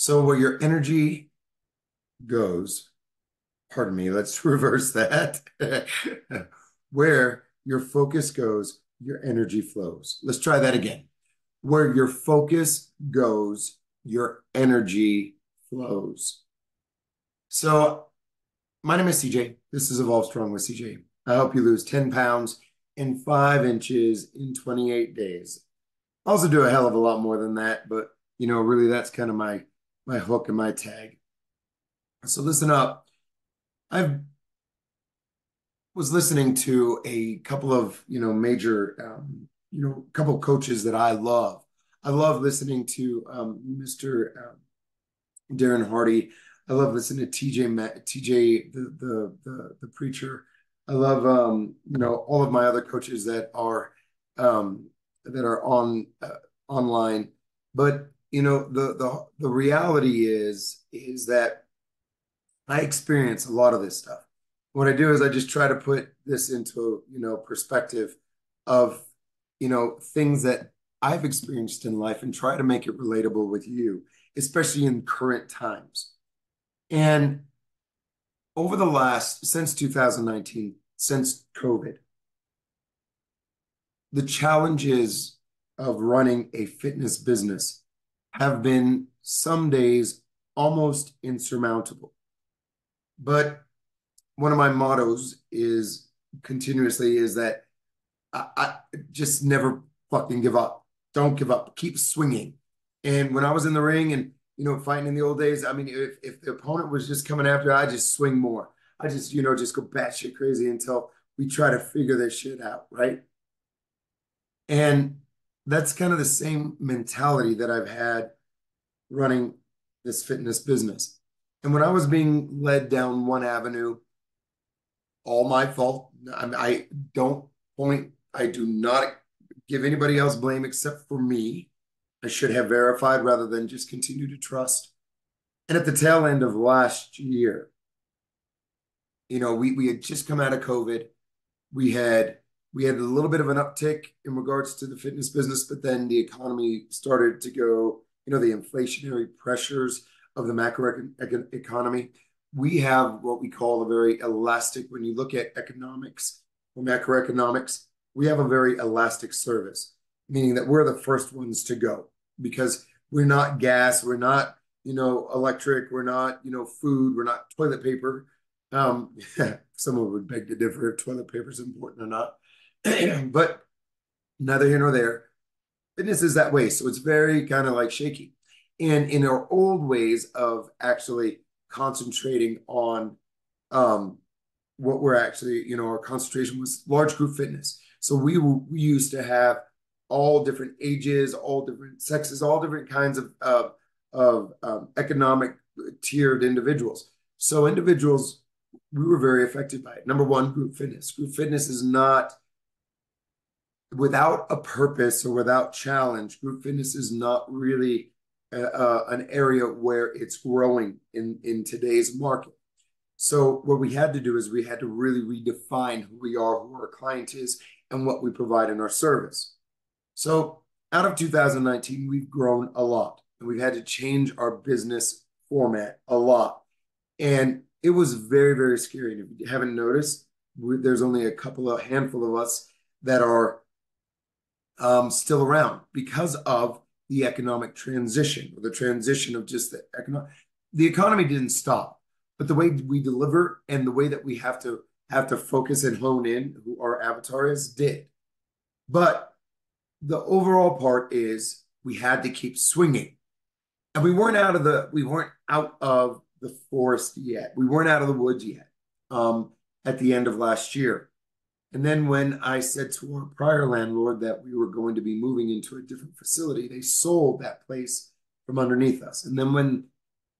So where your energy goes, pardon me, let's reverse that. Where your focus goes, your energy flows. Let's try that again. Where your focus goes, your energy flows. So my name is CJ. This is Evolve Strong with CJ. I help you lose 10 pounds in 5 inches in 28 days. I also do a hell of a lot more than that, but really that's kind of my hook and my tag. So listen up. I was listening to a couple of, major, couple of coaches that I love. I love listening to Mr. Darren Hardy. I love listening to TJ, the preacher. I love, all of my other coaches that are online. But the reality is that I experience a lot of this stuff. What I do is I just try to put this into, perspective of, things that I've experienced in life and try to make it relatable with you, especially in current times. And since 2019, since COVID, the challenges of running a fitness business have been some days almost insurmountable. But one of my mottos is continuously is that I just never fucking give up. Don't give up. Keep swinging. And when I was in the ring and fighting in the old days, I mean, if the opponent was just coming after, I just swing more. I just just go batshit crazy until we try to figure this shit out, right? And that's kind of the same mentality that I've had running this fitness business. And when I was being led down one avenue, all my fault. I don't point, I do not give anybody else blame except for me. I should have verified rather than just continue to trust. And at the tail end of last year, we had just come out of COVID. We had we had a little bit of an uptick in regards to the fitness business, but then the economy started to go, the inflationary pressures of the macro economy. We have what we call a very elastic, when you look at economics or macroeconomics, we have a very elastic service, meaning that we're the first ones to go because we're not gas, we're not, electric, we're not, food, we're not toilet paper. Um, Someone would beg to differ if toilet paper is important or not. But neither here nor there. Fitness is that way. So it's very kind of like shaky. And in our old ways of actually concentrating on um, what we're actually, our concentration was large group fitness. So we used to have all different ages, all different sexes, all different kinds of economic tiered individuals. So individuals, we were very affected by it. Number one, group fitness. Group fitness is not without a purpose or without challenge. Group fitness is not really an area where it's growing in today's market. So what we had to do is we had to really redefine who we are, who our client is, and what we provide in our service. So out of 2019, we've grown a lot, and we've had to change our business format a lot. And it was very, very scary. And if you haven't noticed, there's only a handful of us that are still around because of the economic transition or the transition of just the economy didn't stop, but the way we deliver and the way that we have to focus and hone in who our avatar is did. But the overall part is we had to keep swinging, and we weren't out of the forest yet. We weren't out of the woods yet. At the end of last year. And then when I said to our prior landlord that we were going to be moving into a different facility, they sold that place from underneath us. And then when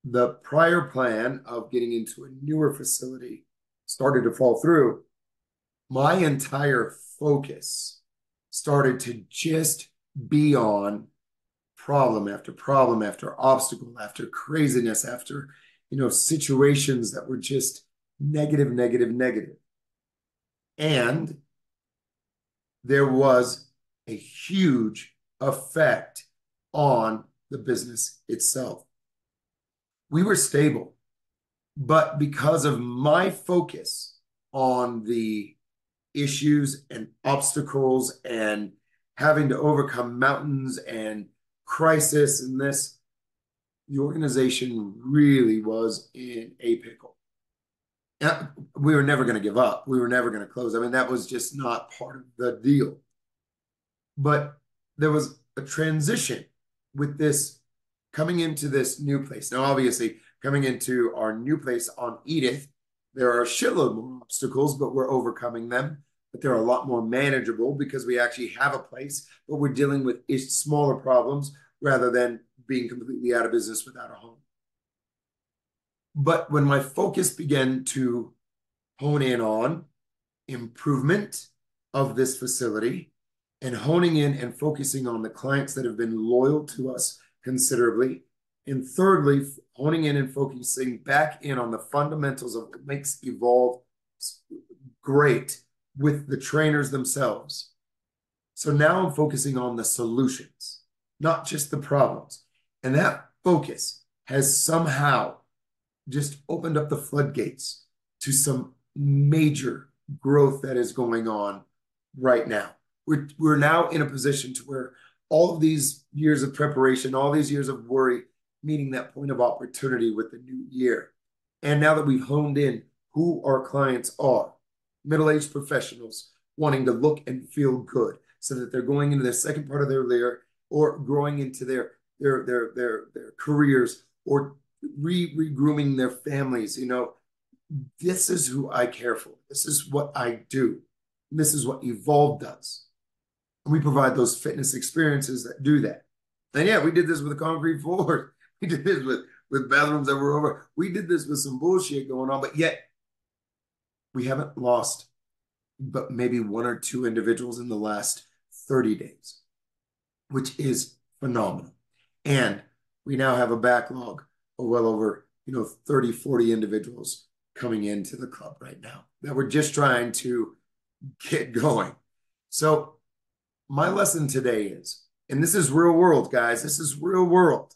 the prior plan of getting into a newer facility started to fall through, my entire focus started to just be on problem after obstacle, after craziness, after, situations that were just negative, negative, negative. And there was a huge effect on the business itself. we were stable. But because of my focus on the issues and obstacles and having to overcome mountains and crisis and this, the organization really was in a pickle. And we were never going to give up. We were never going to close. I mean, that was just not part of the deal. But there was a transition with this coming into this new place. Now, obviously, coming into our new place on Edith, there are a shitload more obstacles, but we're overcoming them. But they're a lot more manageable because we actually have a place, but we're dealing with smaller problems rather than being completely out of business without a home. But when my focus began to hone in on improvement of this facility and honing in and focusing on the clients that have been loyal to us considerably, and thirdly, honing in and focusing back in on the fundamentals of what makes Evolve great with the trainers themselves. So now I'm focusing on the solutions, not just the problems. And that focus has somehow just opened up the floodgates to some major growth that is going on right now. We're now in a position to where all of these years of preparation, all these years of worry, meeting that point of opportunity with the new year. And now that we've honed in who our clients are, middle-aged professionals wanting to look and feel good so that they're going into the second part of their year or growing into their careers or re-grooming their families. You know, this is who I care for. This is what I do. And this is what Evolve does. And we provide those fitness experiences that do that. And yeah, we did this with a concrete floor. We did this with bathrooms that were over. We did this with some bullshit going on, but yet we haven't lost but maybe one or two individuals in the last 30 days, which is phenomenal. And we now have a backlog of well over, 30, 40 individuals coming into the club right now that we're just trying to get going. So my lesson today is, and this is real world, guys, this is real world.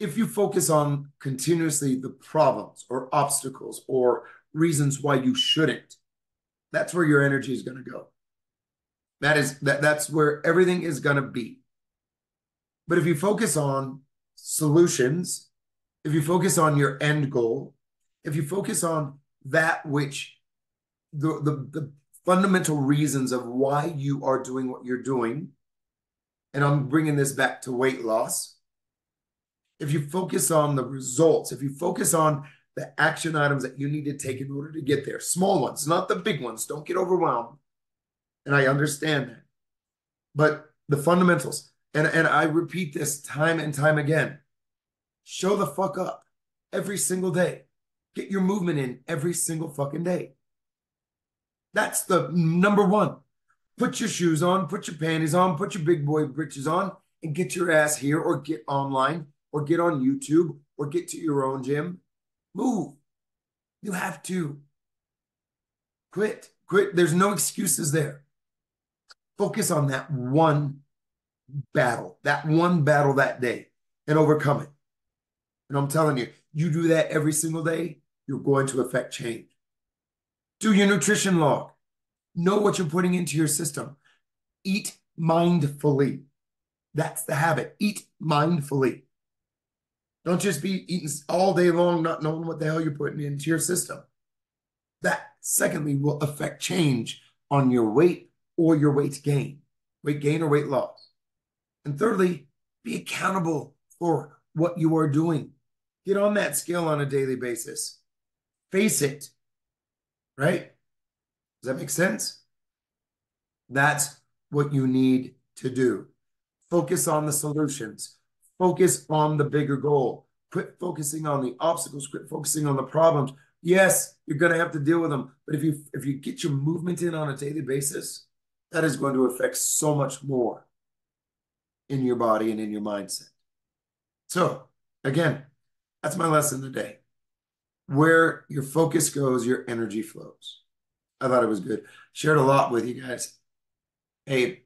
If you focus on continuously the problems or obstacles or reasons why you shouldn't, that's where your energy is going to go. That's where everything is going to be. But if you focus on solutions, if you focus on your end goal, if you focus on that which the fundamental reasons of why you are doing what you're doing, and I'm bringing this back to weight loss, if you focus on the results, if you focus on the action items that you need to take in order to get there, small ones, not the big ones, don't get overwhelmed. And I understand that. But the fundamentals, and I repeat this time and time again, show the fuck up every single day. Get your movement in every single fucking day. That's the number one. Put your shoes on, put your panties on, put your big boy britches on, and get your ass here or get online or get on YouTube or get to your own gym. Move. You have to. Quit. There's no excuses there. Focus on that one battle that day and overcome it. And I'm telling you, you do that every single day, you're going to affect change. Do your nutrition log. Know what you're putting into your system. Eat mindfully. That's the habit. Eat mindfully. Don't just be eating all day long, not knowing what the hell you're putting into your system. That, secondly, will affect change on your weight or your weight gain or weight loss. And thirdly, be accountable for what you are doing. Get on that scale on a daily basis. Face it, right? Does that make sense? That's what you need to do. Focus on the solutions. Focus on the bigger goal. Quit focusing on the obstacles. Quit focusing on the problems. Yes, you're going to have to deal with them. But if you get your movement in on a daily basis, that is going to affect so much more in your body and in your mindset. So, again, that's my lesson today. Where your focus goes, your energy flows. I thought it was good. Shared a lot with you guys. Hey,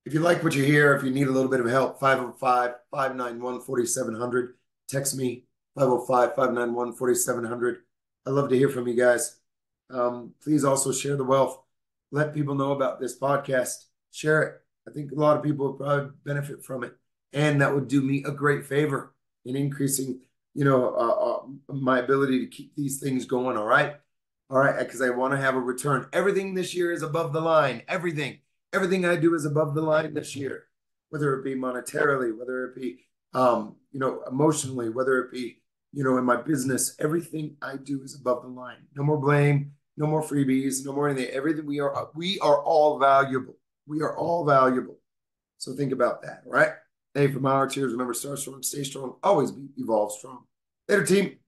if you like what you hear, if you need a little bit of help, 505-591-4700. Text me 505-591-4700. I love to hear from you guys. Please also share the wealth. Let people know about this podcast. Share it. I think a lot of people would probably benefit from it. And that would do me a great favor in increasing, my ability to keep these things going. All right. All right. Because I want to have a return. Everything this year is above the line. Everything I do is above the line this year, whether it be monetarily, whether it be, emotionally, whether it be, in my business. Everything I do is above the line. No more blame, no more freebies, no more anything. Everything we are all valuable. We are all valuable. So think about that. All right. Hey, from our tears, remember, start strong, stay strong, always be evolve strong. Later, team.